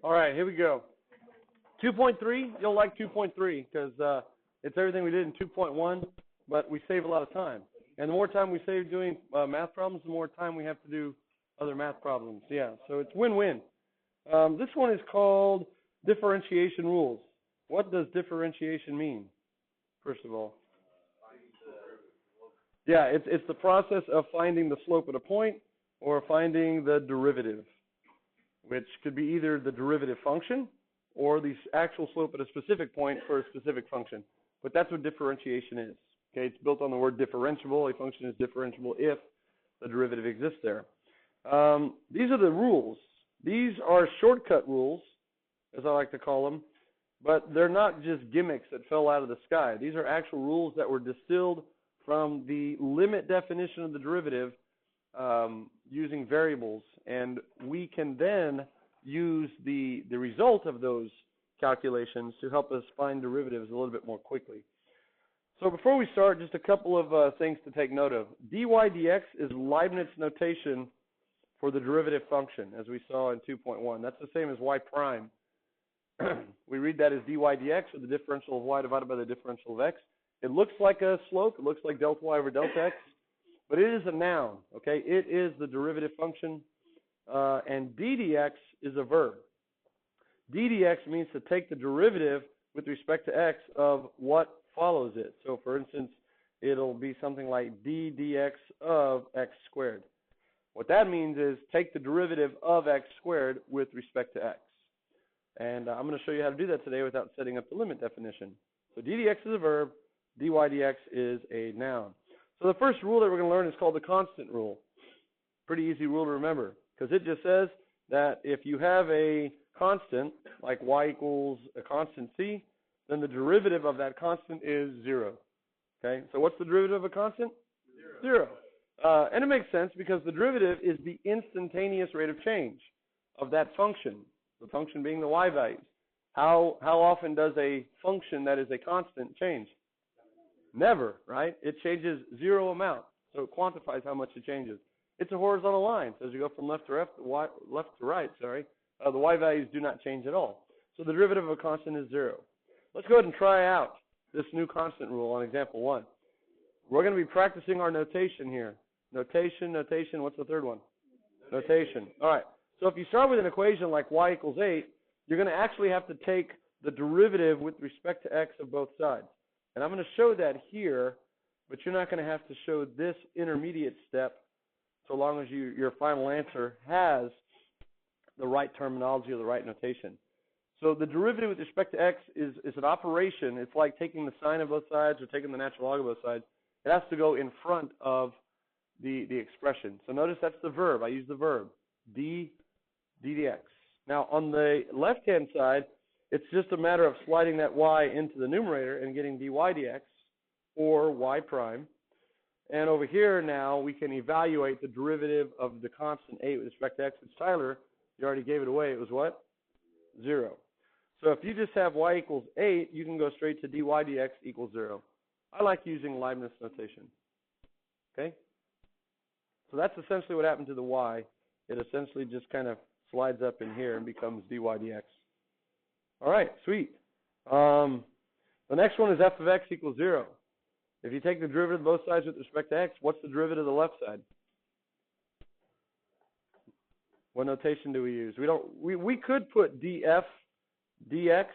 All right, here we go. 2.3, you'll like 2.3 because it's everything we did in 2.1, but we save a lot of time. And the more time we save doing math problems, the more time we have to do other math problems. Yeah, so it's win-win. This one is called Differentiation Rules. What does differentiation mean, first of all? Yeah, it's the process of finding the slope at a point or finding the derivative, which could be either the derivative function or the actual slope at a specific point for a specific function. But that's what differentiation is. Okay, it's built on the word differentiable. A function is differentiable if the derivative exists there. These are the rules. These are shortcut rules, as I like to call them, but they're not just gimmicks that fell out of the sky. These are actual rules that were distilled from the limit definition of the derivative using variables, and we can then use the result of those calculations to help us find derivatives a little bit more quickly. So before we start, just a couple of things to take note of. dy dx is Leibniz notation for the derivative function, as we saw in 2.1. That's the same as y prime. We read that as dy dx, or the differential of y divided by the differential of x. It looks like a slope. It looks like delta y over delta x, but it is a noun, okay? It is the derivative function, and d dx is a verb. d dx means to take the derivative with respect to x of what follows it. So, for instance, it'll be something like d dx of x squared. What that means is take the derivative of x squared with respect to x. And I'm going to show you how to do that today without setting up the limit definition. So d dx is a verb, dy dx is a noun. So the first rule that we're going to learn is called the constant rule. Pretty easy rule to remember, because it just says that if you have a constant, like y equals a constant c, then the derivative of that constant is 0. Okay, so what's the derivative of a constant? 0. And it makes sense because the derivative is the instantaneous rate of change of that function, the function being the y values. How often does a function that is a constant change? Never, right? It changes 0 amount, so it quantifies how much it changes. It's a horizontal line, so as you go from left to right, the y values do not change at all. So the derivative of a constant is 0. Let's go ahead and try out this new constant rule on example 1. We're going to be practicing our notation here. Notation, what's the third one? Notation. All right, so if you start with an equation like y equals 8, you're going to actually have to take the derivative with respect to x of both sides. And I'm going to show that here, but you're not going to have to show this intermediate step so long as your final answer has the right terminology or the right notation. So the derivative with respect to x is an operation. It's like taking the sine of both sides or taking the natural log of both sides. It has to go in front of the expression. So notice that's the verb. I use the verb, dx. Now on the left-hand side, it's just a matter of sliding that y into the numerator and getting dy dx, or y prime. And over here now, we can evaluate the derivative of the constant 8 with respect to x. It's Tyler. You already gave it away. It was what? 0. So if you just have y equals 8, you can go straight to dy dx equals 0. I like using Leibniz notation. Okay? So that's essentially what happened to the y. It essentially just kind of slides up in here and becomes dy dx. All right, sweet. The next one is f of x equals 0. If you take the derivative of both sides with respect to x, what's the derivative of the left side? What notation do we use? We could put df dx.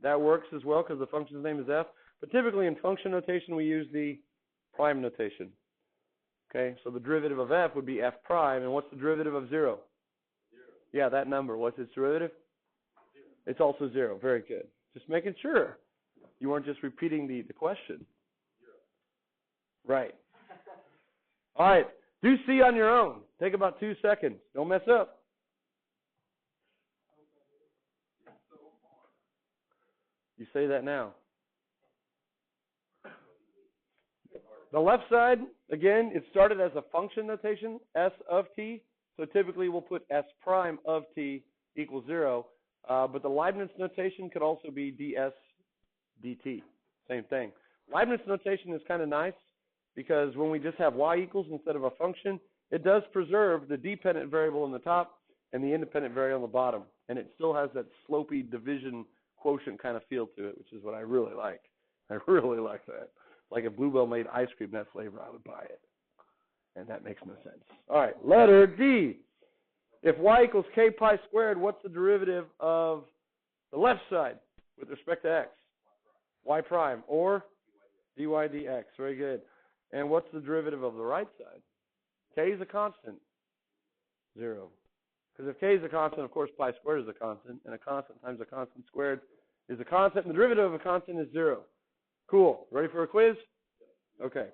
That works as well because the function's name is f. But typically in function notation, we use the prime notation. Okay, so the derivative of f would be f prime. And what's the derivative of 0? 0. Yeah, that number. What's its derivative? 0. It's also 0. Very good. Just making sure you weren't just repeating the question. 0. Right. All right. Do C on your own. Take about 2 seconds. Don't mess up. You say that now. The left side, again, it started as a function notation, s of t. So typically we'll put s prime of t equals 0. But the Leibniz notation could also be ds dt. Same thing. Leibniz notation is kind of nice because when we just have y equals instead of a function, it does preserve the dependent variable in the top and the independent variable on the bottom. And it still has that slopy division quotient kind of feel to it, which is what I really like. I really like that. Like if Bluebell made ice cream that flavor, I would buy it. And that makes no sense. All right, letter D. If y equals k pi squared, what's the derivative of the left side with respect to x? Y prime, or dy dx. Very good. And what's the derivative of the right side? K is a constant. 0. Because if k is a constant, of course, pi squared is a constant, and a constant times a constant squared is a constant, and the derivative of a constant is 0. Cool. Ready for a quiz? Okay.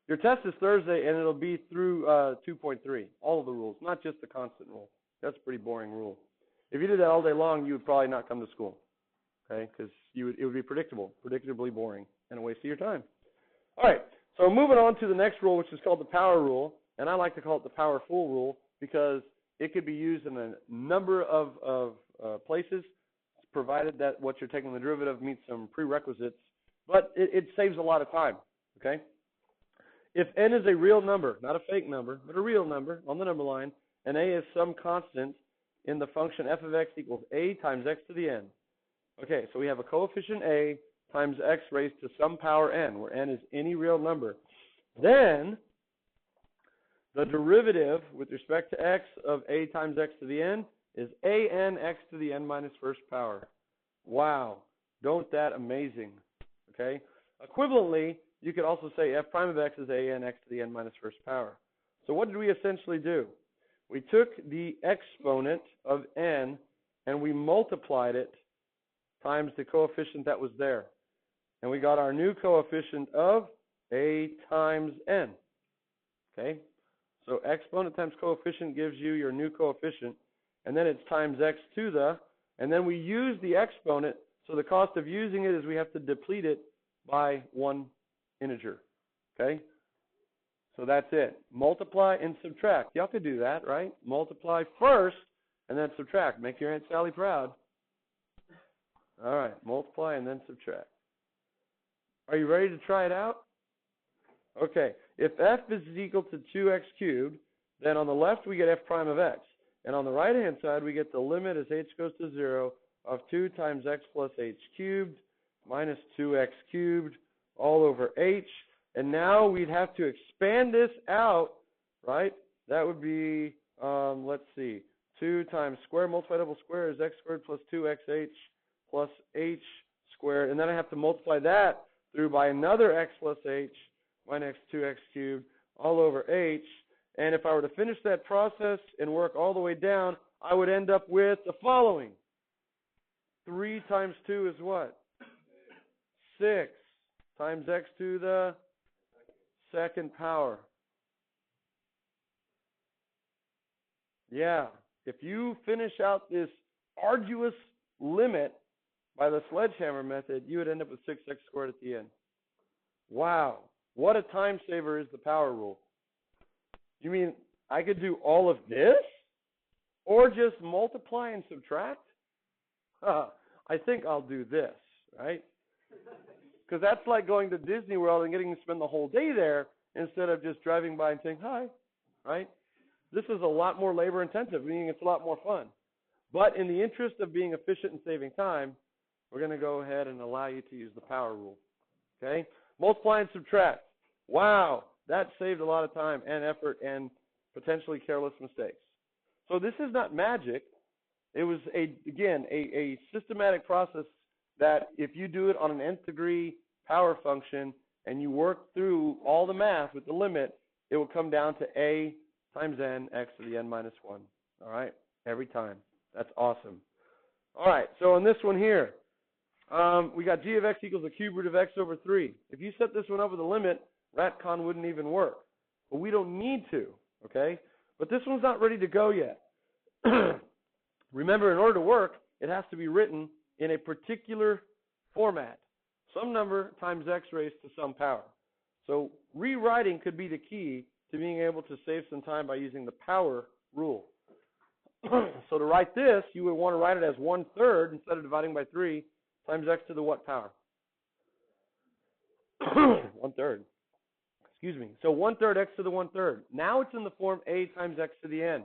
Your test is Thursday, and it'll be through 2.3, all of the rules, not just the constant rule. That's a pretty boring rule. If you did that all day long, you would probably not come to school, okay? Because it would be predictably boring, and a waste of your time. All right, so moving on to the next rule, which is called the power rule, and I like to call it the powerful rule because it could be used in a number of places, provided that what you're taking the derivative of meets some prerequisites, but it saves a lot of time, okay? If n is a real number, not a fake number, but a real number on the number line, and a is some constant in the function f of x equals a times x to the n. Okay, so we have a coefficient a times x raised to some power n, where n is any real number. Then, the derivative with respect to x of a times x to the n is a n x to the n minus first power. Wow, don't that amazing, okay? Equivalently, you could also say f prime of x is a n x to the n minus first power. So what did we essentially do? We took the exponent of n and we multiplied it times the coefficient that was there. And we got our new coefficient of a times n. Okay? So exponent times coefficient gives you your new coefficient. And then it's times x to the, and then we use the exponent, so the cost of using it is we have to deplete it by one integer. Okay? So that's it. Multiply and subtract. Y'all could do that, right? Multiply first and then subtract. Make your Aunt Sally proud. All right. Multiply and then subtract. Are you ready to try it out? Okay. If f is equal to 2x cubed, then on the left we get f prime of x. And on the right-hand side we get the limit as h goes to 0 of 2 times x plus h cubed minus 2x cubed all over h. And now we'd have to expand this out, right? That would be, let's see, 2 times square multiplied double square is x squared plus 2xh plus h squared. And then I have to multiply that through by another x plus h minus 2x cubed all over h. And if I were to finish that process and work all the way down, I would end up with the following. 3 times 2 is what? 6 times x to the second power. Yeah, if you finish out this arduous limit by the sledgehammer method, you would end up with 6x squared at the end. Wow, what a time saver is the power rule. You mean I could do all of this? Or just multiply and subtract? I think I'll do this, right? Because that's like going to Disney World and getting to spend the whole day there instead of just driving by and saying, hi, right? This is a lot more labor intensive, meaning it's a lot more fun. But in the interest of being efficient and saving time, we're going to go ahead and allow you to use the power rule. Okay? Multiply and subtract. Wow, that saved a lot of time and effort and potentially careless mistakes. So this is not magic. It was, again, a systematic process that if you do it on an nth degree power function and you work through all the math with the limit, it will come down to a times n x to the n minus 1. All right? Every time. That's awesome. All right, so on this one here, we got g of x equals the cube root of x over 3. If you set this one up with a limit, RatCon wouldn't even work. But we don't need to, okay? But this one's not ready to go yet. Remember, in order to work, it has to be written in a particular format. Some number times x raised to some power. So rewriting could be the key to being able to save some time by using the power rule. So to write this, you would want to write it as 1/3 instead of dividing by 3 times x to the what power? 1/3. Excuse me. So 1/3 x to the 1/3. Now it's in the form a times x to the n.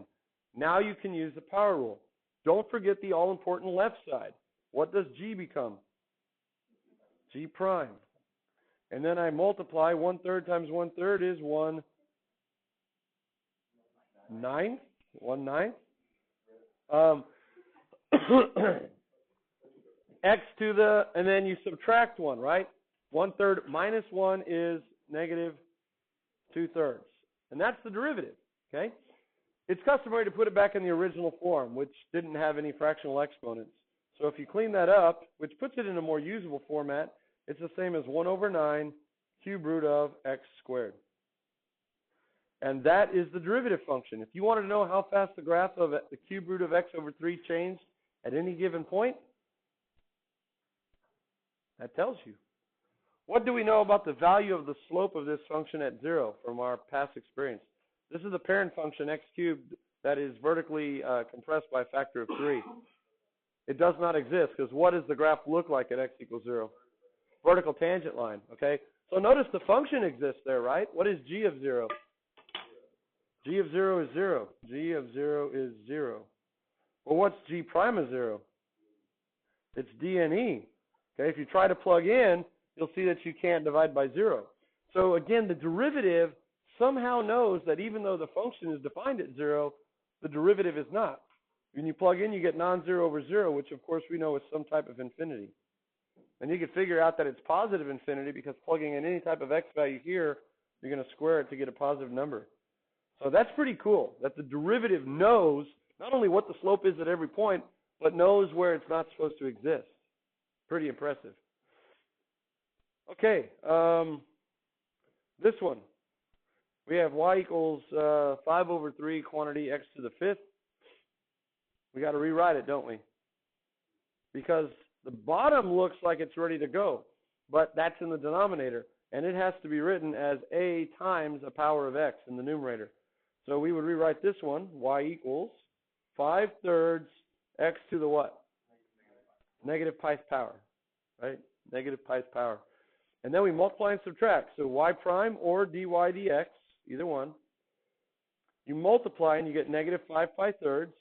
Now you can use the power rule. Don't forget the all-important left side. What does G become? G prime. And then I multiply 1/3 times 1/3 is 1/9. 1/9. X to the, and then you subtract 1, right? 1/3 minus 1 is negative 2/3. And that's the derivative, okay? It's customary to put it back in the original form, which didn't have any fractional exponents. So if you clean that up, which puts it in a more usable format, it's the same as 1/9 cube root of x squared. And that is the derivative function. If you wanted to know how fast the graph of the cube root of x over 3 changed at any given point, that tells you. What do we know about the value of the slope of this function at 0 from our past experience? This is the parent function, x cubed, that is vertically compressed by a factor of 3. It does not exist, because what does the graph look like at x equals 0? Vertical tangent line, okay? So notice the function exists there, right? What is g of 0? G of 0 is 0. G of 0 is 0. Well, what's g prime of 0? It's d and e. Okay, if you try to plug in, you'll see that you can't divide by 0. So again, the derivative somehow knows that even though the function is defined at 0, the derivative is not. When you plug in, you get non-zero over 0, which of course we know is some type of infinity. And you can figure out that it's positive infinity because plugging in any type of x value here, you're going to square it to get a positive number. So that's pretty cool, that the derivative knows not only what the slope is at every point, but knows where it's not supposed to exist. Pretty impressive. Okay, this one. We have y equals 5/3 quantity x to the 5th. We got to rewrite it, don't we? Because the bottom looks like it's ready to go, but that's in the denominator, and it has to be written as a times a power of x in the numerator. So we would rewrite this one, y equals 5/3 x to the what? Negative pi's power, right? Negative pi's power. And then we multiply and subtract. So y prime or dy dx, either one. You multiply and you get negative 5 pi thirds,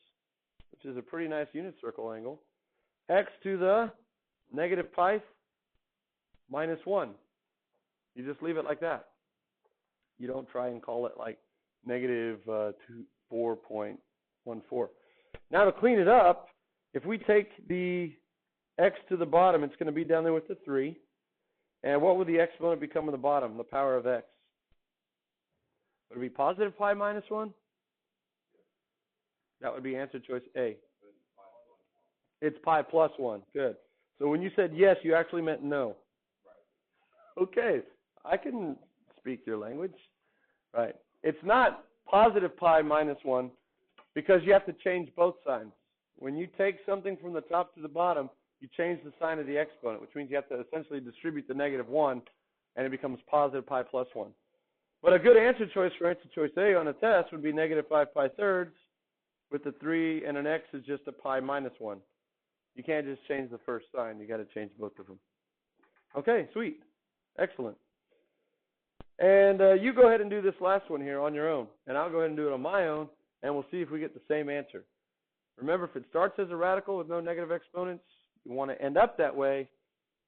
which is a pretty nice unit circle angle. X to the negative pi minus 1. You just leave it like that. You don't try and call it like negative 4.14. Now to clean it up, if we take the x to the bottom, it's going to be down there with the 3. And what would the exponent become on the bottom, the power of x? Would it be positive pi minus 1? That would be answer choice A. It's pi plus 1. Good. So when you said yes, you actually meant no. Okay. I can speak your language. Right. It's not positive pi minus 1 because you have to change both signs. When you take something from the top to the bottom, you change the sign of the exponent, which means you have to essentially distribute the negative 1, and it becomes positive pi plus 1. But a good answer choice for answer choice A on a test would be negative 5 pi thirds with the 3 and an x is just a pi minus 1. You can't just change the first sign. You got to change both of them. Okay, sweet. Excellent. And you go ahead and do this last one here on your own, and I'll go ahead and do it on my own, and we'll see if we get the same answer. Remember, if it starts as a radical with no negative exponents, you want to end up that way,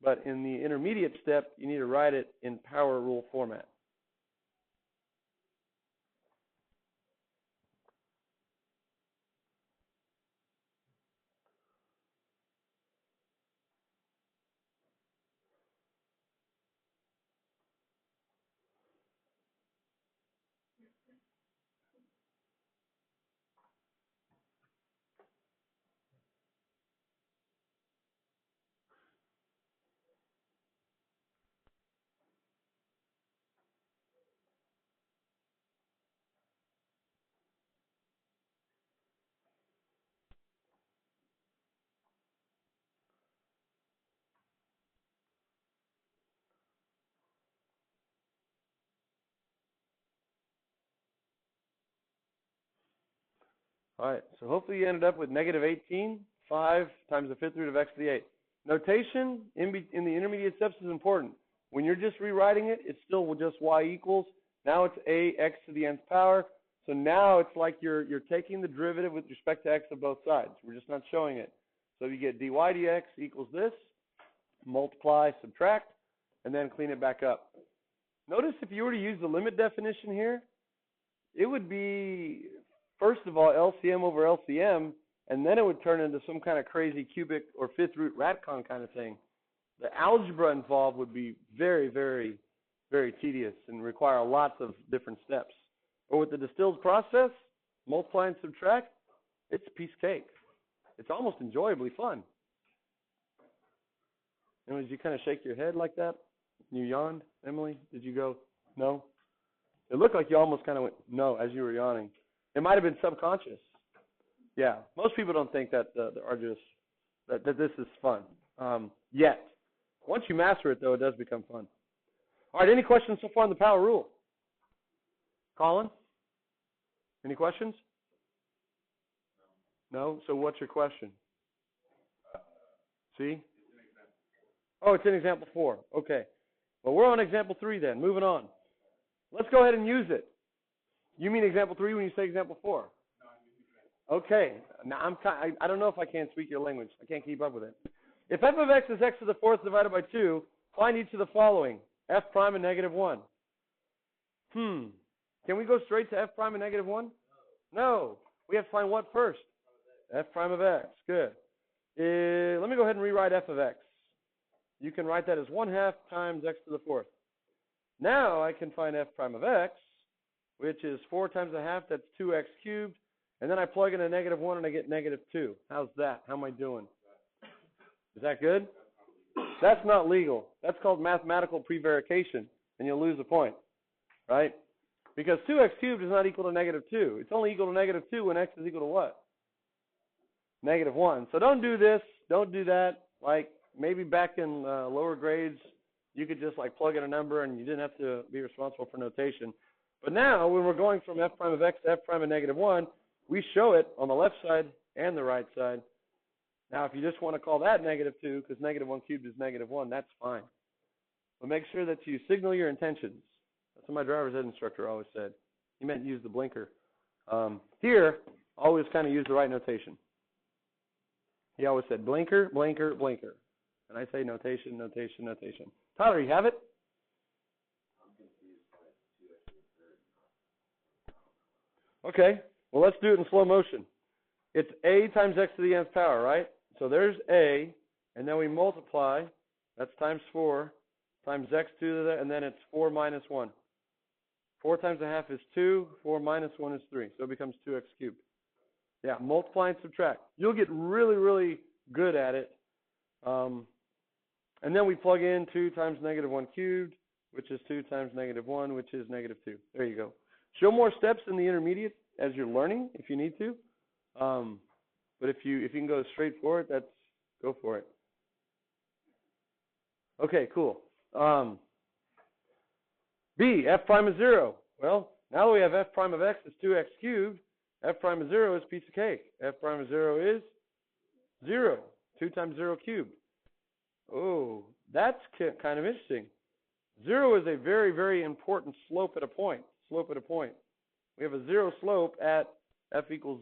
but in the intermediate step, you need to write it in power rule format. All right, so hopefully you ended up with negative 18, 5 times the 5th root of x to the 8th. Notation in the intermediate steps is important. When you're just rewriting it, it's still just y equals. Now it's a x to the nth power. So now it's like you're taking the derivative with respect to x of both sides. We're just not showing it. So you get dy dx equals this, multiply, subtract, and then clean it back up. Notice if you were to use the limit definition here, it would be, first of all, LCM over LCM, and then it would turn into some kind of crazy cubic or fifth root radcon kind of thing. The algebra involved would be very, very, very tedious and require lots of different steps. But with the distilled process, multiply and subtract, it's a piece of cake. It's almost enjoyably fun. And did you kind of shake your head like that? You yawned, Emily? Did you go, no? It looked like you almost kind of went, no, as you were yawning. It might have been subconscious. Yeah, most people don't think that that this is fun yet. Once you master it, though, it does become fun. All right, any questions so far on the power rule? Colin? Any questions? No? So what's your question? See? Oh, it's in example 4. Okay. Well, we're on example 3 then. Moving on. Let's go ahead and use it. You mean example 3 when you say example 4? Okay. Now, I don't know if I can speak your language. I can't keep up with it. If f of x is x to the 4th divided by 2, find each of the following, f prime and negative 1. Can we go straight to f prime and negative 1? No. We have to find what first? F prime of x. Good. Let me go ahead and rewrite f of x. You can write that as 1/2 times x to the 4th. Now I can find f prime of x, which is 4 times 1/2, that's 2x cubed. And then I plug in a negative 1 and I get negative 2. How's that? How am I doing? Is that good? That's not legal. That's called mathematical prevarication, and you'll lose a point, right? Because 2x cubed is not equal to negative 2. It's only equal to negative 2 when x is equal to what? Negative 1. So don't do this. Don't do that. Like maybe back in lower grades, you could just like plug in a number and you didn't have to be responsible for notation. But now when we're going from f prime of x to f prime of negative 1, we show it on the left side and the right side. Now, if you just want to call that negative 2, because negative 1 cubed is negative 1, that's fine. But make sure that you signal your intentions. That's what my driver's ed instructor always said. He meant use the blinker. Here, always kind of use the right notation. He always said blinker, blinker, blinker. And I say notation, notation, notation. Tyler, you have it? Okay. Well, let's do it in slow motion. It's a times x to the nth power, right? So there's a, and then we multiply. That's times 4 times x to the, and then it's 4 minus 1. 4 times 1/2 is 2. 4 minus 1 is 3. So it becomes 2x cubed. Yeah, multiply and subtract. You'll get really, really good at it. And then we plug in 2 times negative 1 cubed, which is 2 times negative 1, which is negative 2. There you go. Show more steps in the intermediate as you're learning if you need to. But if you can go straight for it, go for it. Okay, cool. B, f prime is 0. Well, now that we have f prime of x is 2x cubed, f prime of 0 is a piece of cake. F prime of 0 is 0. 2 times 0 cubed. Oh, that's kind of interesting. 0 is a very, very important slope at a point. Slope at a point. We have a 0 slope at x equals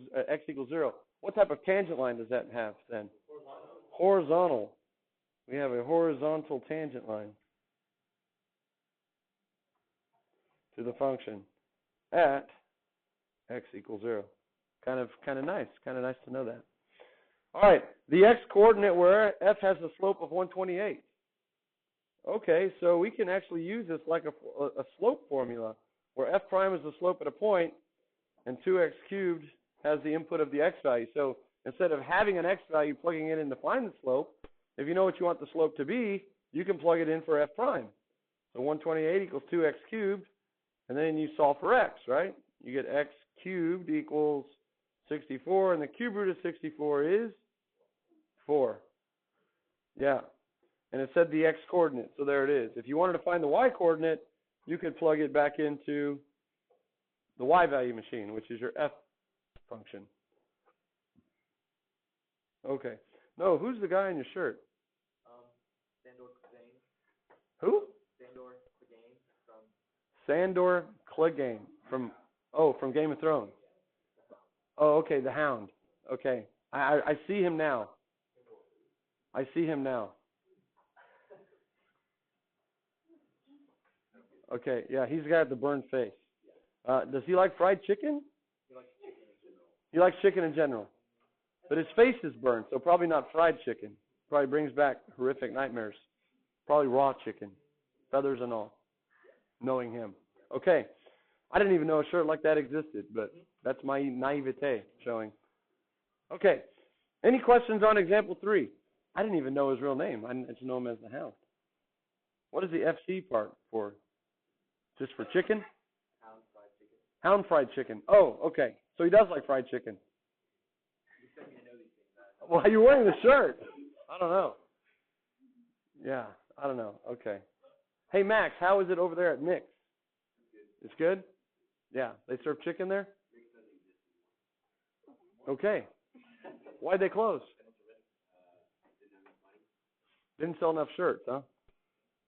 0. What type of tangent line does that have then? Horizontal. We have a horizontal tangent line to the function at x equals 0. Kind of nice. Kind of nice to know that. All right. The x coordinate where f has a slope of 128. Okay, so we can actually use this like a slope formula where f prime is the slope at a point and 2x cubed has the input of the x value. So instead of having an x value, plugging it in to find the slope, if you know what you want the slope to be, you can plug it in for f prime. So 128 equals 2x cubed, and then you solve for x, right? You get x cubed equals 64, and the cube root of 64 is 4. Yeah, and it said the x coordinate, so there it is. If you wanted to find the y coordinate, you could plug it back into the y value machine, which is your f function. Okay. No, who's the guy in your shirt? Sandor Clegane. Who? Sandor Clegane from. Sandor Clegane from Oh, from Game of Thrones. Oh, okay, the Hound. Okay. I see him now. I see him now. Okay, yeah, he's got the burned face. Does he like fried chicken? He likes chicken in general. But his face is burned, so probably not fried chicken. Probably brings back horrific nightmares. Probably raw chicken, feathers and all, knowing him. Okay, I didn't even know a shirt like that existed, but that's my naivete showing. Okay, any questions on example 3? I didn't even know his real name. I just know him as the Hound. What is the FC part for? Just for chicken? Hound fried chicken. Hound fried chicken. Oh, okay. So he does like fried chicken. You expect me to know these things, Well, you're wearing the shirt. I don't know. Yeah, I don't know. Okay. Hey, Max, how is it over there at Mix? It's good? Yeah. They serve chicken there? Okay. Why'd they close? Didn't sell enough shirts, huh?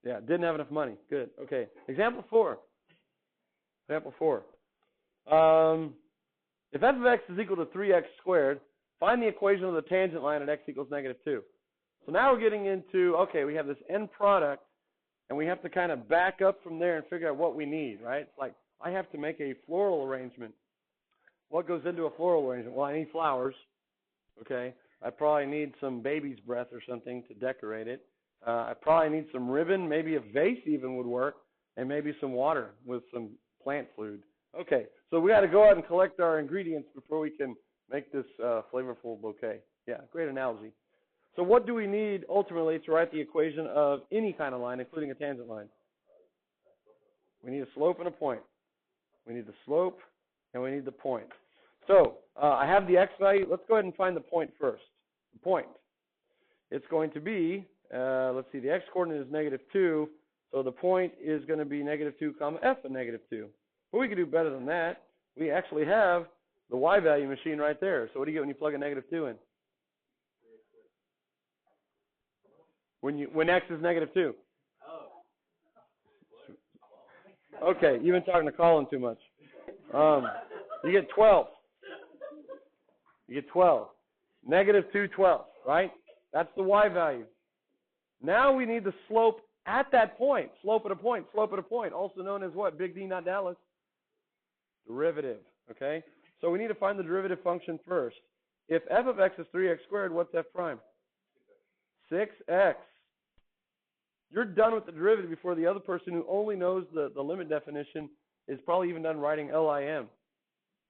Yeah, didn't have enough money. Good. Okay. Example 4. Example 4. If f of x is equal to 3x squared, find the equation of the tangent line at x equals -2. So now we're getting into, okay, we have this end product, and we have to kind of back up from there and figure out what we need, right? It's like I have to make a floral arrangement. What goes into a floral arrangement? Well, I need flowers, okay? I probably need some baby's breath or something to decorate it. I probably need some ribbon, maybe a vase even would work, and maybe some water with some plant fluid. Okay, so we got to go out and collect our ingredients before we can make this flavorful bouquet. Yeah, great analogy. So what do we need ultimately to write the equation of any kind of line, including a tangent line? We need a slope and a point. We need the slope and we need the point. So I have the x value. Let's go ahead and find the point first. The point. It's going to be, let's see, the x coordinate is -2, so the point is going to be -2 comma f of -2. But we can do better than that. We actually have the y value machine right there. So what do you get when you plug a -2 in? When x is -2. Okay, you've been talking to Colin too much. You get 12. You get 12. -2, 12, right? That's the y value. Now we need the slope at that point. Slope at a point. Slope at a point. Also known as what? Big D, not Dallas. Derivative. Okay? So we need to find the derivative function first. If f of x is 3x squared, what's f prime? 6x. You're done with the derivative before the other person who only knows the limit definition is probably even done writing LIM.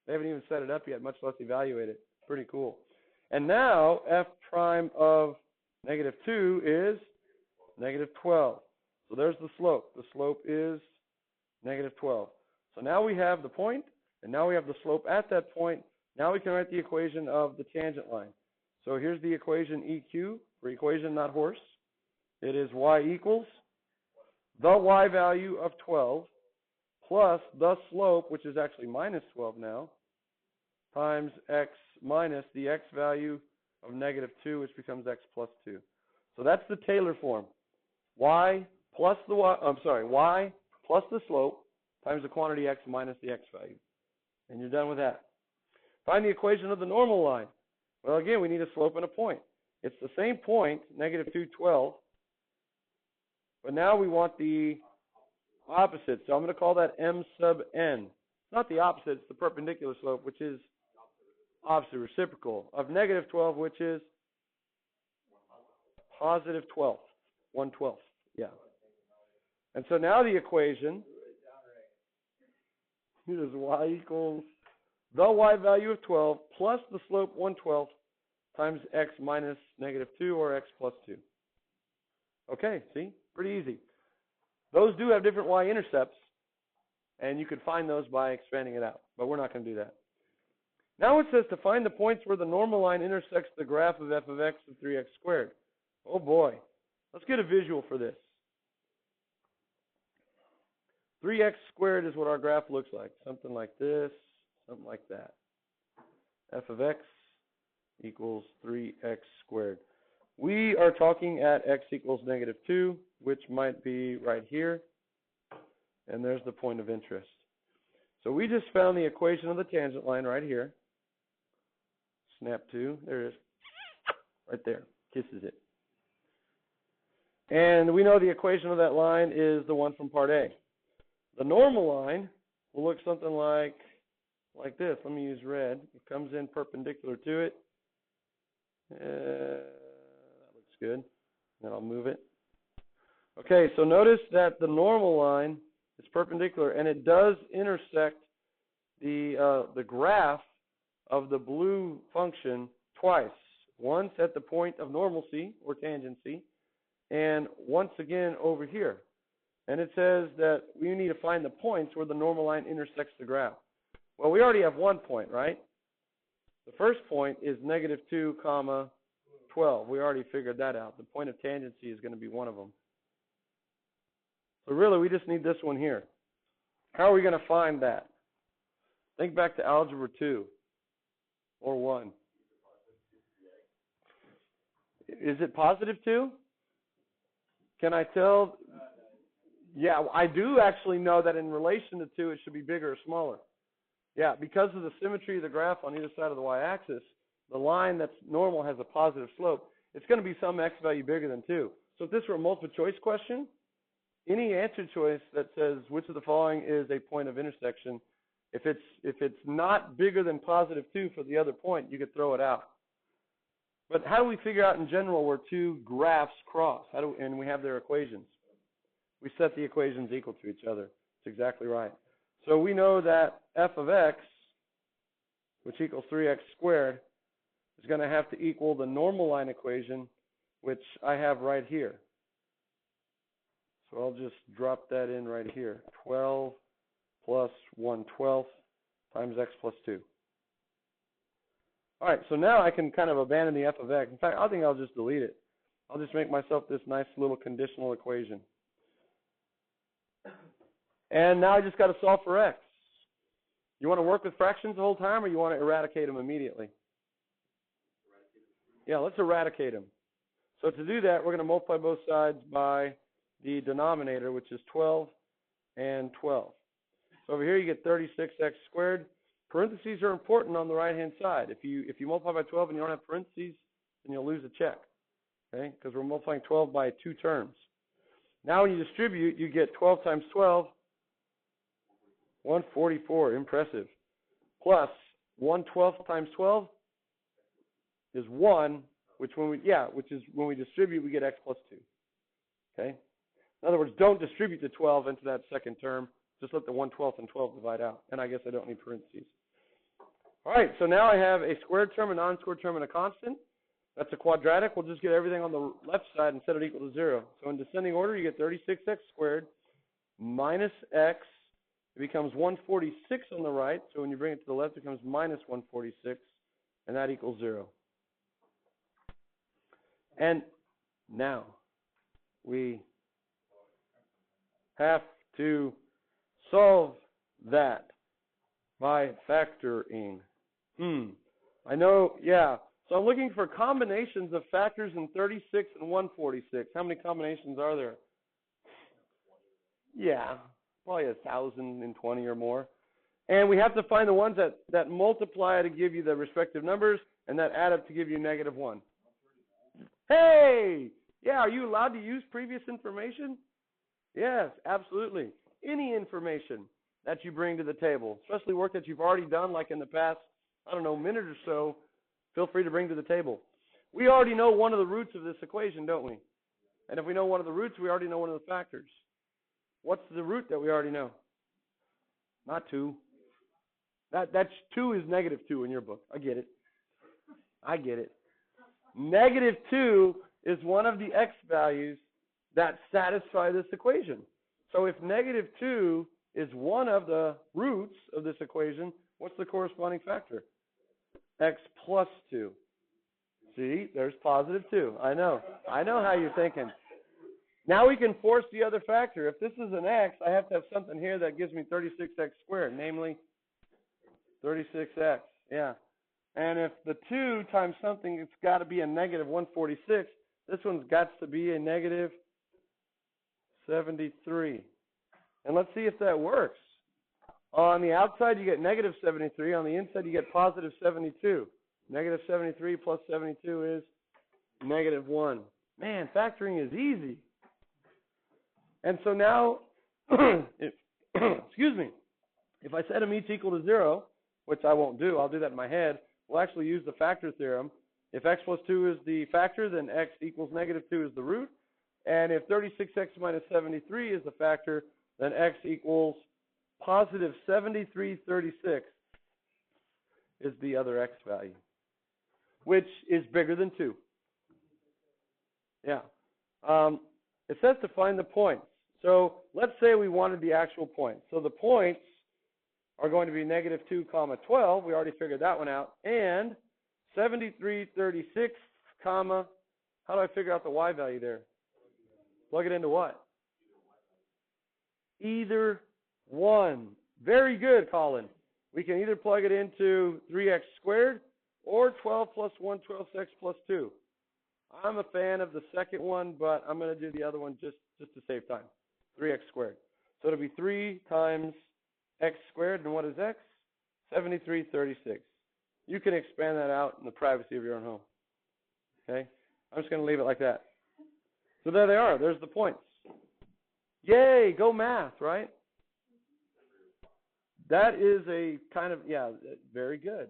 They haven't even set it up yet, much less evaluate it. Pretty cool. And now f prime of -2 is -12. So there's the slope. The slope is -12. So now we have the point, and now we have the slope at that point. Now we can write the equation of the tangent line. So here's the equation EQ, for equation, not horse. It is y equals the y value of 12 plus the slope, which is actually -12 now, times x minus the x value of -2, which becomes x plus 2. So that's the Taylor form. Y plus y plus the slope times the quantity x minus the x value. And you're done with that. Find the equation of the normal line. Well, again, we need a slope and a point. It's the same point, -2, 12, but now we want the opposite. So I'm going to call that m sub n. It's not the opposite, it's the perpendicular slope, which is opposite reciprocal of -12, which is positive 12, 1/12. Yeah. And so now the equation is y equals the y value of 12 plus the slope 1/12 times x minus -2 or x plus 2. Okay, see? Pretty easy. Those do have different y-intercepts, and you could find those by expanding it out, but we're not going to do that. Now it says to find the points where the normal line intersects the graph of f of x of 3x squared. Oh boy. Let's get a visual for this. 3x squared is what our graph looks like. Something like this, something like that. F of x equals 3x squared. We are talking at x equals -2, which might be right here. And there's the point of interest. So we just found the equation of the tangent line right here. Snap to, there it is, right there, kisses it. And we know the equation of that line is the one from part A. The normal line will look something like this. Let me use red. It comes in perpendicular to it. That looks good. Then I'll move it. Okay, so notice that the normal line is perpendicular, and it does intersect the graph of the blue function twice. Once at the point of normalcy or tangency, and once again over here. And it says that we need to find the points where the normal line intersects the graph. Well, we already have 1 point, right? The first point is -2, 12. We already figured that out. The point of tangency is going to be one of them. So really, we just need this one here. How are we going to find that? Think back to Algebra 2 or 1. Is it +2? Can I tell? Yeah, I do actually know that in relation to 2, it should be bigger or smaller. Yeah, because of the symmetry of the graph on either side of the y-axis, the line that's normal has a positive slope. It's going to be some x value bigger than 2. So if this were a multiple choice question, any answer choice that says which of the following is a point of intersection, if it's not bigger than +2 for the other point, you could throw it out. But how do we figure out in general where two graphs cross? And we have their equations. We set the equations equal to each other. That's exactly right. So we know that f of x, which equals 3x squared, is going to have to equal the normal line equation, which I have right here. So I'll just drop that in right here. 12 plus 1/12 times x plus 2. All right, so now I can kind of abandon the f of x. In fact, I think I'll just delete it. I'll just make myself this nice little conditional equation. And now I just got to solve for x. You want to work with fractions the whole time, or you want to eradicate them immediately? Yeah, let's eradicate them. So to do that, we're going to multiply both sides by the denominator, which is 12 and 12. So over here you get 36x squared. Parentheses are important on the right-hand side. If you multiply by 12 and you don't have parentheses, then you'll lose a check, okay? Because we're multiplying 12 by 2 terms. Now when you distribute, you get 12 times 12, 144. Impressive. Plus 1/12 times 12 is 1, which is when we distribute, we get x plus 2. Okay? In other words, don't distribute the 12 into that second term. Just let the 1/12 and 12 divide out. And I guess I don't need parentheses. All right, so now I have a squared term, a non-squared term, and a constant. That's a quadratic. We'll just get everything on the left side and set it equal to 0. So in descending order, you get 36x squared minus x. It becomes 146 on the right. So when you bring it to the left, it becomes minus 146, and that equals 0. And now we have to solve that by factoring. I know, yeah. So I'm looking for combinations of factors in 36 and 146. How many combinations are there? Yeah, probably 1,020 or more. And we have to find the ones that multiply to give you the respective numbers and that add up to give you -1. Hey! Yeah, are you allowed to use previous information? Yes, absolutely. Any information that you bring to the table, especially work that you've already done, like in the past, I don't know, minute or so, feel free to bring to the table. We already know one of the roots of this equation, don't we? And if we know one of the roots, we already know one of the factors. What's the root that we already know? Not 2. That's 2 is -2 in your book. I get it. I get it. -2 is one of the x values that satisfy this equation. So if -2 is one of the roots of this equation, what's the corresponding factor? X plus 2. See, there's +2. I know how you're thinking. Now we can force the other factor. If this is an x, I have to have something here that gives me 36x squared, namely 36x. Yeah. And if the 2 times something, it's got to be a -146. This one's got to be a -73. And let's see if that works. On the outside, you get negative 73. On the inside, you get positive 72. Negative 73 plus 72 is negative 1. Man, factoring is easy. And so now, excuse me, if I set them each equal to 0, which I won't do, I'll do that in my head, we'll actually use the factor theorem. If x plus 2 is the factor, then x equals negative 2 is the root. And if 36x minus 73 is the factor, then x equals positive 7336 is the other x value, which is bigger than 2. Yeah. It says to find the points. So let's say we wanted the actual points. So the points are going to be negative 2 comma 12. We already figured that one out. And 7336 comma, how do I figure out the y value there? Plug it into what? Either one. Very good, Colin. We can either plug it into 3x squared or 12 plus 1, 12x plus 2. I'm a fan of the second one, but I'm going to do the other one just to save time. 3x squared. So it'll be 3 times x squared, and what is x? 7336. You can expand that out in the privacy of your own home. Okay? I'm just going to leave it like that. So there they are. There's the points. Yay, go math, right? That is a kind of, yeah, very good.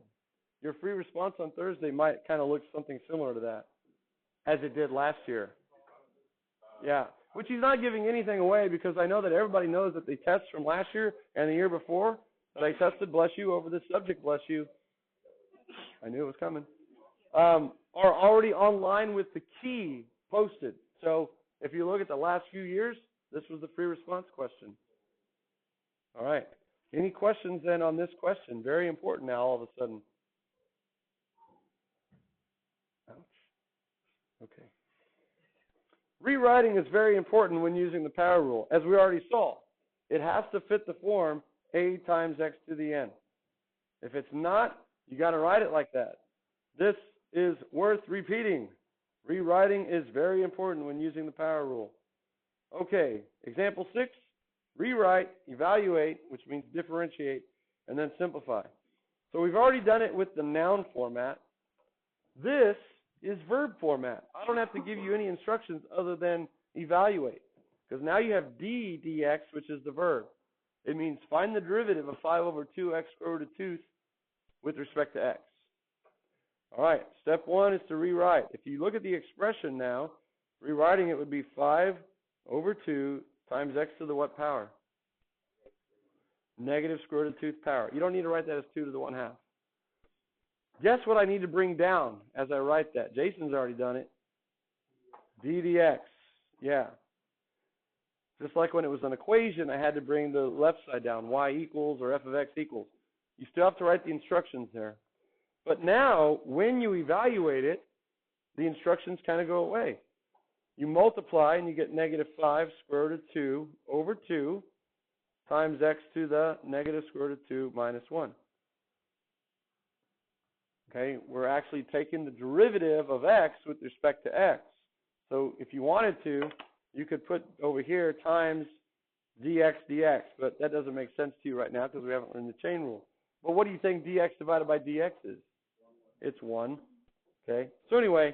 Your free response on Thursday might kind of look something similar to that, as it did last year. Yeah, which he's not giving anything away, because I know that everybody knows that the tests from last year and the year before that I tested, bless you, over this subject, bless you, I knew it was coming, are already online with the key posted. So if you look at the last few years, this was the free response question. All right. Any questions then on this question? Very important now all of a sudden. Ouch. Okay. Rewriting is very important when using the power rule. As we already saw, it has to fit the form a times x to the n. If it's not, you got to write it like that. This is worth repeating. Rewriting is very important when using the power rule. Okay, example 6, rewrite, evaluate, which means differentiate, and then simplify. So we've already done it with the noun format. This is verb format. I don't have to give you any instructions other than evaluate, because now you have d dx, which is the verb. It means find the derivative of 5 over 2x square root of 2 with respect to x. All right, step 1 is to rewrite. If you look at the expression now, rewriting it would be 5 over 2 times x to the what power? Negative square root of 2 power. You don't need to write that as 2 to the 1/2. Guess what I need to bring down as I write that? Jason's already done it. d dx. Yeah. Just like when it was an equation, I had to bring the left side down, y equals or f of x equals. You still have to write the instructions there. But now, when you evaluate it, the instructions kind of go away. You multiply and you get negative 5 square root of 2 over 2 times x to the negative square root of 2 minus 1. Okay, we're actually taking the derivative of x with respect to x. So if you wanted to, you could put over here times dx dx, but that doesn't make sense to you right now because we haven't learned the chain rule. But what do you think dx divided by dx is? It's 1. Okay, so anyway,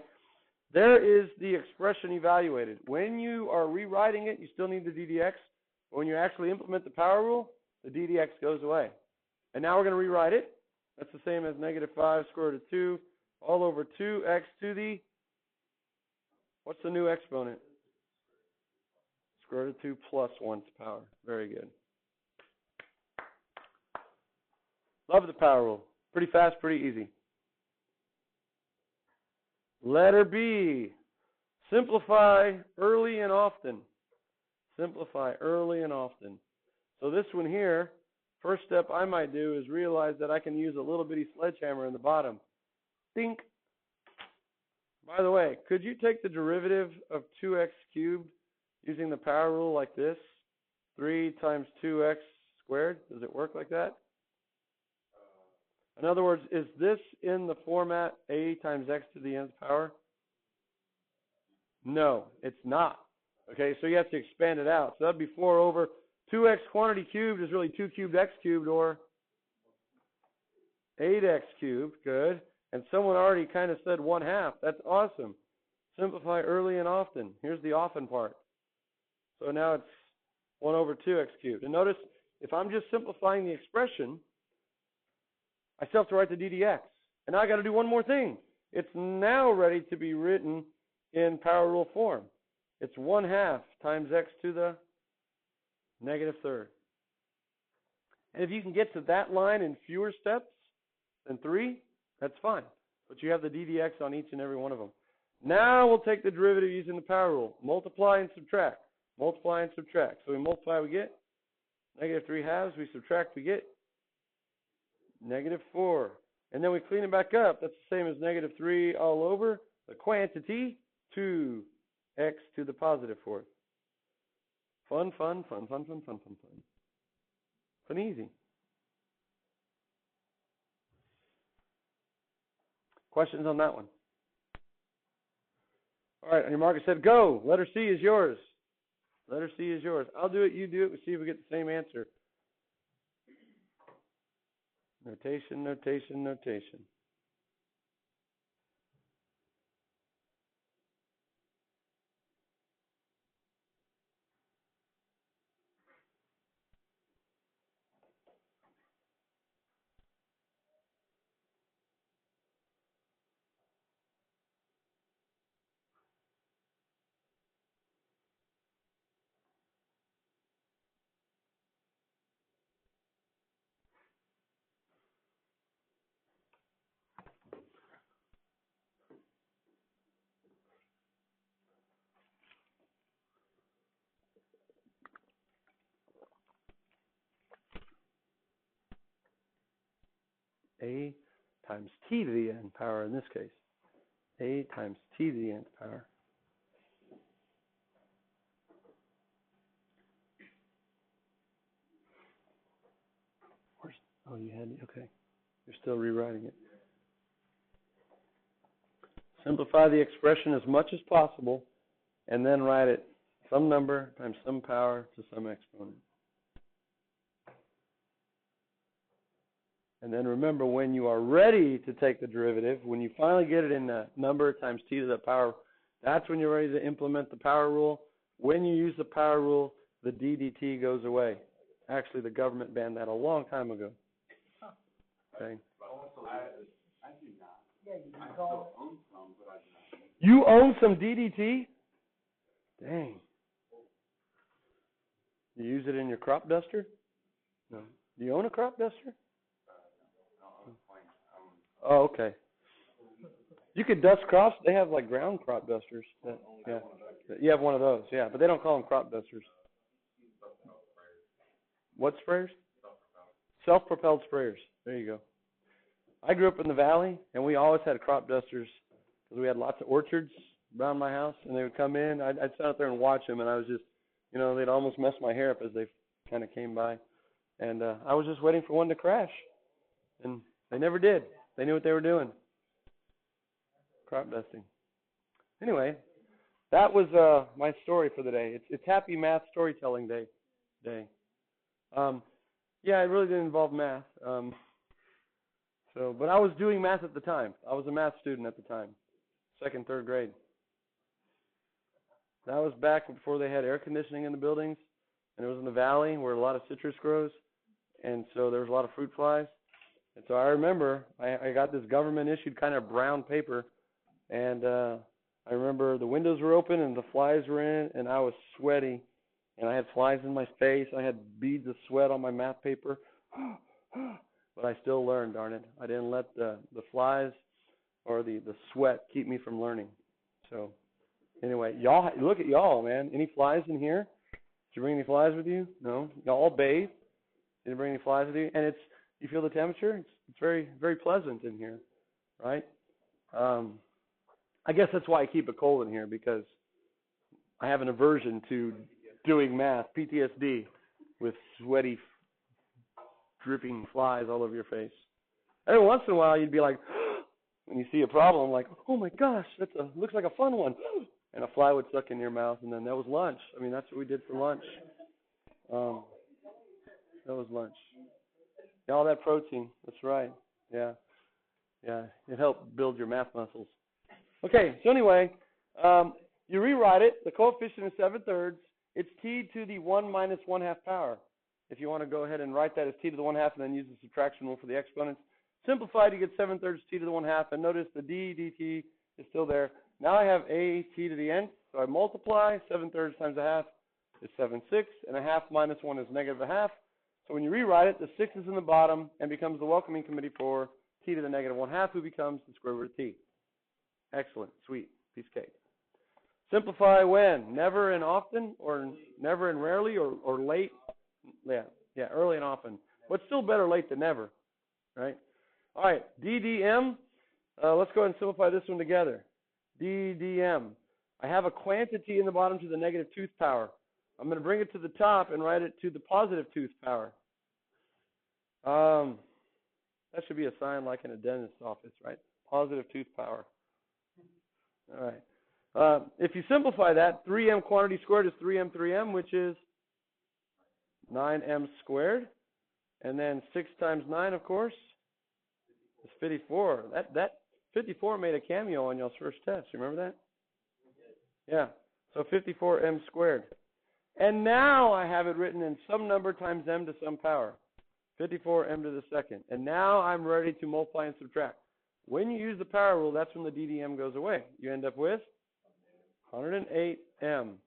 there is the expression evaluated. When you are rewriting it, you still need the ddx. But when you actually implement the power rule, the ddx goes away. And now we're going to rewrite it. That's the same as negative 5 square root of 2 all over 2x to the, what's the new exponent? Square root of 2 plus 1's power. Very good. Love the power rule. Pretty fast, pretty easy. Letter B. Simplify early and often. Simplify early and often. So this one here, first step I might do is realize that I can use a little bitty sledgehammer in the bottom. Think. By the way, could you take the derivative of 2x cubed using the power rule like this? 3 times 2x squared. Does it work like that? In other words, is this in the format a times x to the nth power? No, it's not. Okay, so you have to expand it out. So that'd be 4 over 2x quantity cubed is really 2 cubed x cubed, or 8x cubed. Good. And someone already kind of said 1/2. That's awesome. Simplify early and often. Here's the often part. So now it's 1 over 2x cubed. And notice, if I'm just simplifying the expression, I still have to write the ddx. And now I got to do one more thing. It's now ready to be written in power rule form. It's 1/2 times x to the -3rd. And if you can get to that line in fewer steps than 3, that's fine. But you have the ddx on each and every one of them. Now we'll take the derivative using the power rule. Multiply and subtract. Multiply and subtract. So we multiply, we get -3/2. We subtract, we get -4. And then we clean it back up. That's the same as -3 all over. The quantity, 2x to the +4th. Fun, fun, fun, fun, fun, fun, fun, fun. Fun easy. Questions on that one? All right, on your marker set, go. Letter C is yours. Letter C is yours. I'll do it, you do it. We'll see if we get the same answer. Notation, notation, notation. A times t to the n power in this case. A times t to the nth power. Oh, you had, okay. You're still rewriting it. Simplify the expression as much as possible, and then write it some number times some power to some exponent. And then remember, when you are ready to take the derivative, when you finally get it in the number times t to the power, that's when you're ready to implement the power rule. When you use the power rule, the d/dt goes away. Actually, the government banned that a long time ago. Okay. I do not. Yeah, you still own some, but I do not. You own some d/dt? Dang. You use it in your crop duster? No. Do you own a crop duster? Oh, okay. You could dust crops. They have like ground crop dusters. Yeah. You have one of those, yeah. But they don't call them crop dusters. What sprayers? Self-propelled sprayers. There you go. I grew up in the valley, and we always had crop dusters because we had lots of orchards around my house, and they would come in. I'd sit out there and watch them, and I was just, they'd almost mess my hair up as they kind of came by. And I was just waiting for one to crash, and they never did. They knew what they were doing. Crop dusting. Anyway, that was my story for the day. It's Happy Math Storytelling Day. Yeah, it really didn't involve math. But I was doing math at the time. I was a math student at the time, 2nd, 3rd grade. That was back before they had air conditioning in the buildings, and it was in the valley where a lot of citrus grows, and so there was a lot of fruit flies. And so I remember I got this government-issued kind of brown paper, and I remember the windows were open and the flies were in, and I was sweaty, and I had flies in my face. I had beads of sweat on my math paper. But I still learned, darn it. I didn't let the flies or the sweat keep me from learning. So anyway, y'all, look at y'all, man. Any flies in here? Did you bring any flies with you? No? Y'all all bathe? Didn't bring any flies with you? And you feel the temperature? It's very, very pleasant in here, right? I guess that's why I keep it cold in here, because I have an aversion to doing math, PTSD, with sweaty, dripping flies all over your face. Every once in a while, you'd be like, when you see a problem, like, oh my gosh, looks like a fun one, and a fly would suck in your mouth, and then that was lunch. I mean, that's what we did for lunch. That was lunch. Yeah, all that protein. That's right. Yeah. Yeah. It helped build your math muscles. Okay, so anyway, you rewrite it. The coefficient is 7/3. It's t to the 1 minus 1/2 power. If you want to go ahead and write that as t to the 1/2 and then use the subtraction rule for the exponents. Simplified, you get 7/3 t to the 1/2. And notice the d dt is still there. Now I have a t to the nth. So I multiply. 7/3 times 1/2 is 7/6. And 1/2 minus 1 is -1/2. So when you rewrite it, the 6 is in the bottom and becomes the welcoming committee for t to the -1/2, who becomes the square root of t. Excellent. Sweet. Piece of cake. Simplify when? Never and often, or never and rarely, or late? Yeah, early and often. But still better late than never, right? All right, DDM. Let's go ahead and simplify this one together. DDM. I have a quantity in the bottom to the -2th power. I'm going to bring it to the top and write it to the +2th power. That should be a sign like in a dentist's office, right? +2th power. All right. If you simplify that, 3m quantity squared is 3m, which is 9m squared. And then 6 times 9, of course, is 54. That 54 made a cameo on y'all's first test. You remember that? Yeah. So 54m squared. And now I have it written in some number times m to some power. 54m to the second. And now I'm ready to multiply and subtract. When you use the power rule, that's when the DDM goes away. You end up with 108m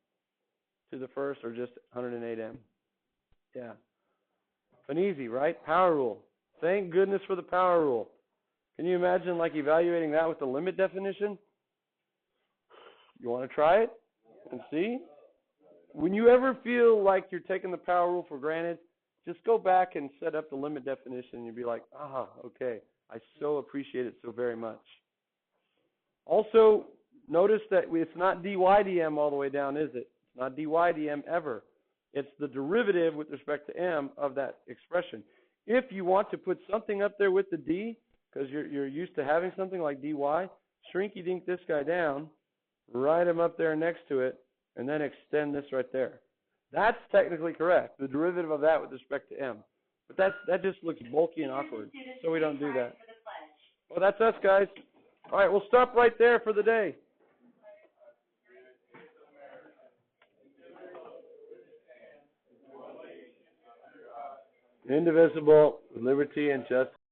to the first, or just 108m. Yeah. Fun easy, right? Power rule. Thank goodness for the power rule. Can you imagine like evaluating that with the limit definition? You want to try it and see? When you ever feel like you're taking the power rule for granted, just go back and set up the limit definition and you'll be like, okay, I so appreciate it so very much. Also, notice that it's not dy dm all the way down, is it? It's not dy dm ever. It's the derivative with respect to m of that expression. If you want to put something up there with the d, because you're used to having something like dy, shrinky-dink this guy down, write him up there next to it, and then extend this right there. That's technically correct, the derivative of that with respect to m. But that just looks bulky and awkward, so we don't do that. Well, that's us, guys. All right, we'll stop right there for the day. Indivisible, with liberty and justice.